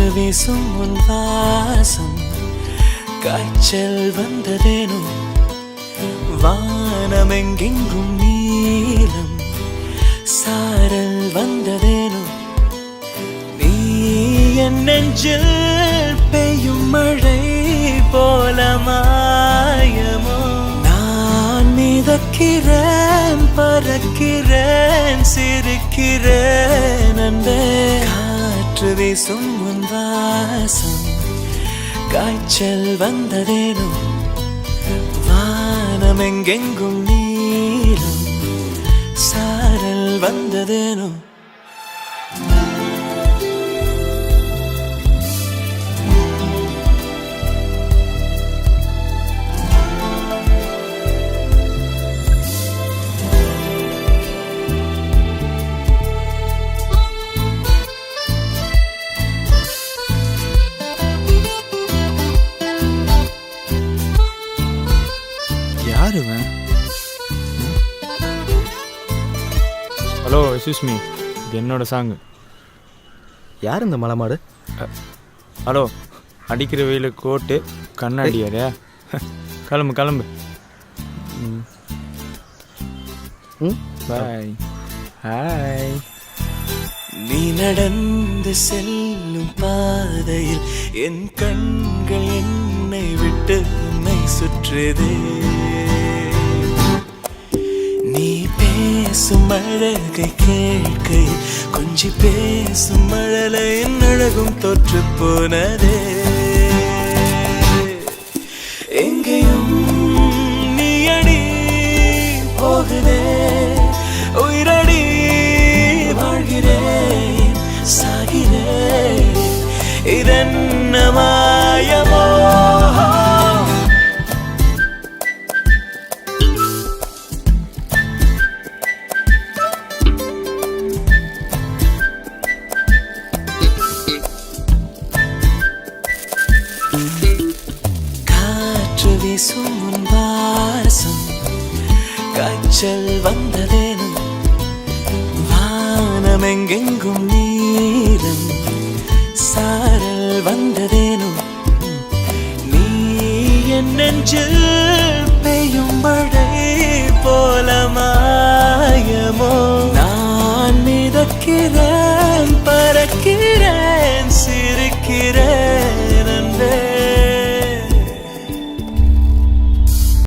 காற்று வீசும் உன் வாசம் காய்ச்சல் வந்ததேனோ வானமெங்கெங்கும் நீலம் சாரல் வந்ததேனோ நீ என் நெஞ்சில் பெய்யும் மழை போல மாயமோ நான் மிதக்கிறேன் பறக்கிறேன் சிரிக்கிறேன் அன்பே காற்று வீசும் உன் வாசம் காய்ச்சல் வந்ததேனோ வானமெங்கெங்கும் நீலம் சாரல் வந்ததேனோ ஹலோ எக்ஸ்கியூஸ் மீ, இது என்னோட சாங்கு. யார் இந்த மலைமாடு? ஹலோ, அடிக்கிற வெயில கோட்டு கண்ணாடியாரே. கிளம்பு கிளம்பு. பாய். ஹாய். நீ நடந்து செல்லும் பாதையில் என் கண்கள் என்னை விட்டு உன்னை சுற்றுதே. நீ பேசும் அழகை கேட்கையில் கொஞ்சி பேசும் மழலை என் அழகும் தொற்று போனதே. எங்கேயும் நீ அடி போகுதே உயிரடி வாழ்கிறேன் சாகிறேன் இதென்ன மாயமோ. காற்று வீசும் உன் வாசம் காய்ச்சல் வந்ததேனோ வானமெங்கெங்கும் நீலம் சாரல் வந்ததேனோ நீ என் நெஞ்சில்